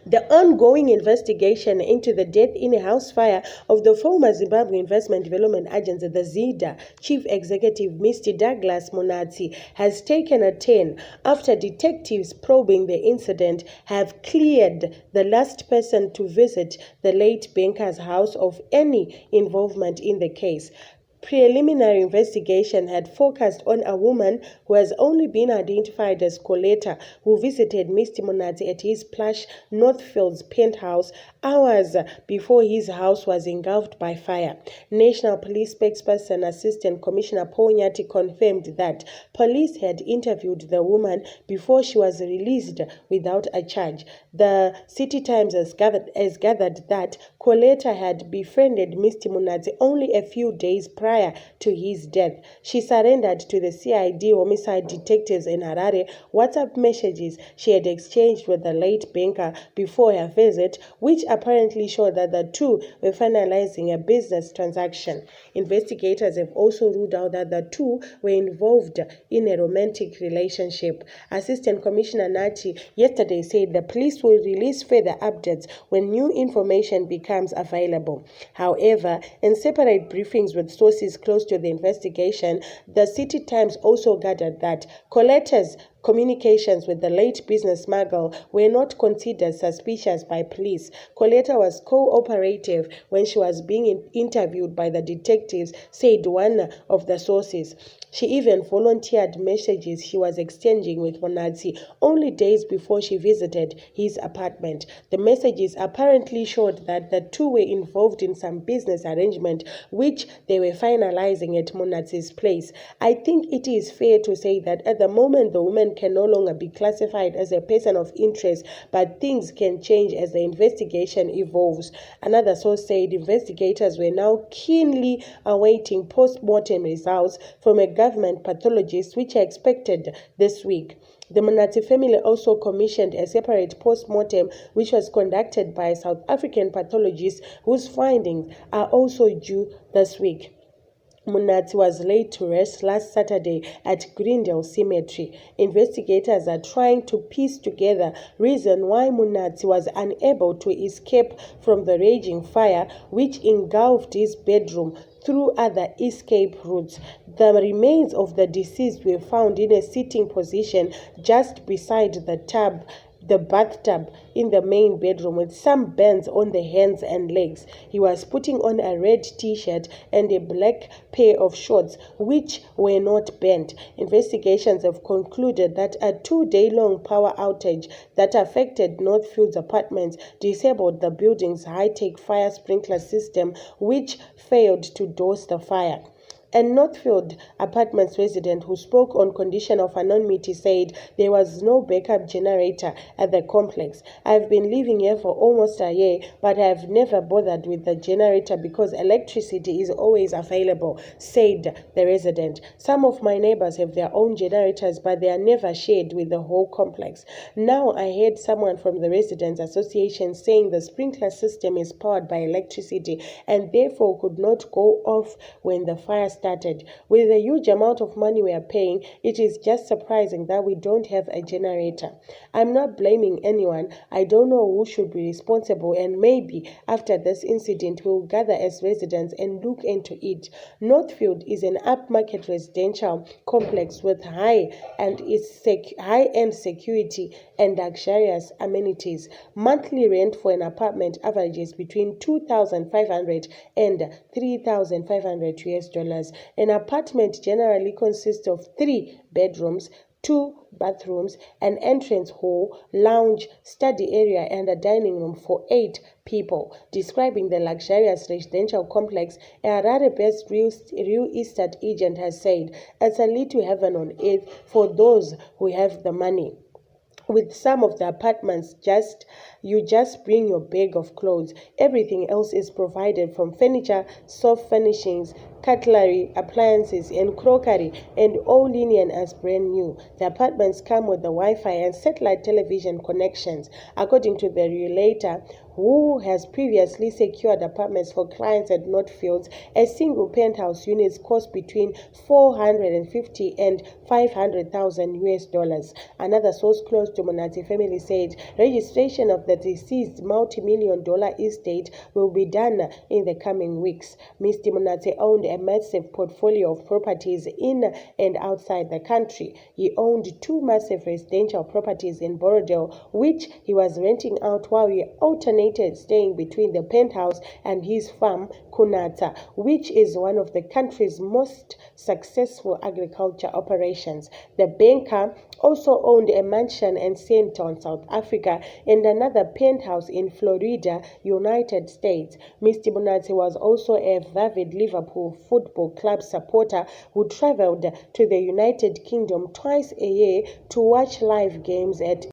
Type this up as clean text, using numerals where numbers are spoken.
The ongoing investigation into the death in a house fire of the former Zimbabwe Investment Development Agency, the ZIDA, Chief Executive Mr. Douglas Munatsi, has taken a turn after detectives probing the incident have cleared the last person to visit the late banker's house of any involvement in the case. Preliminary investigation had focused on a woman who has only been identified as Colleta, who visited Mr. Munatsi at his plush Northfields penthouse hours before his house was engulfed by fire. National Police spokesperson Assistant Commissioner Paul Nyati confirmed that police had interviewed the woman before she was released without a charge. The City Times has gathered that Colleta had befriended Mr. Munatsi only a few days prior to his death. She surrendered to the CID homicide detectives in Harare WhatsApp messages she had exchanged with the late banker before her visit, which apparently showed that the two were finalizing a business transaction. Investigators have also ruled out that the two were involved in a romantic relationship. Assistant Commissioner Nati yesterday said the police will release further updates when new information becomes available. However, in separate briefings with sources close to the investigation, the City Times also gathered that Colleta's communications with the late business mogul were not considered suspicious by police. Colleta was cooperative when she was being interviewed by the detectives, said one of the sources. She even volunteered messages she was exchanging with Munatsi only days before she visited his apartment. The messages apparently showed that the two were involved in some business arrangement which they were finalizing at Munatsi's place. I think it is fair to say that at the moment the woman can no longer be classified as a person of interest, but things can change as the investigation evolves. Another source said investigators were now keenly awaiting post-mortem results from a government pathologist, which are expected this week. The Munatsi family also commissioned a separate post-mortem which was conducted by a South African pathologist whose findings are also due this week. Munatsi was laid to rest last Saturday at Greendale Cemetery. Investigators are trying to piece together reason why Munatsi was unable to escape from the raging fire which engulfed his bedroom through other escape routes. The remains of the deceased were found in a sitting position just beside the bathtub in the main bedroom with some burns on the hands and legs. He was putting on a red t-shirt and a black pair of shorts which were not burnt. Investigations have concluded that a 2-day-long power outage that affected Northfield's apartments disabled the building's high-tech fire sprinkler system which failed to douse the fire. A Northfield Apartments resident who spoke on condition of anonymity said there was no backup generator at the complex. I've been living here for almost a year, but I've never bothered with the generator because electricity is always available, said the resident. Some of my neighbors have their own generators, but they are never shared with the whole complex. Now I heard someone from the Residents Association saying the sprinkler system is powered by electricity and therefore could not go off when the fire started. With the huge amount of money we are paying, it is just surprising that we don't have a generator. I'm not blaming anyone. I don't know who should be responsible, and maybe after this incident we'll gather as residents and look into it. Northfield is an upmarket residential complex with high-end security and luxurious amenities. Monthly rent for an apartment averages between $2,500 and $3,500. An apartment generally consists of 3 bedrooms, 2 bathrooms, an entrance hall, lounge, study area, and a dining room for 8 people. Describing the luxurious residential complex, a Harare-based real estate agent has said, "It's a little heaven on earth for those who have the money. With some of the apartments, you just bring your bag of clothes. Everything else is provided from furniture, soft furnishings, cutlery, appliances, and crockery, and all linen as brand new. The apartments come with the Wi-Fi and satellite television connections. According to the realtor, who has previously secured apartments for clients at Northfields, a single penthouse unit costs between 450 and 500,000 US dollars. Another source close to Munatsi family said registration of the deceased multi-million dollar estate will be done in the coming weeks. Mr. Munatsi owned a massive portfolio of properties in and outside the country. He owned 2 massive residential properties in Borodale, which he was renting out while he alternated staying between the penthouse and his farm, Colleta, which is one of the country's most successful agriculture operations. The banker also owned a mansion in Sandton, South Africa, and another penthouse in Florida, United States. Mr. Munatsi was also a avid Liverpool Football Club supporter who traveled to the United Kingdom twice a year to watch live games at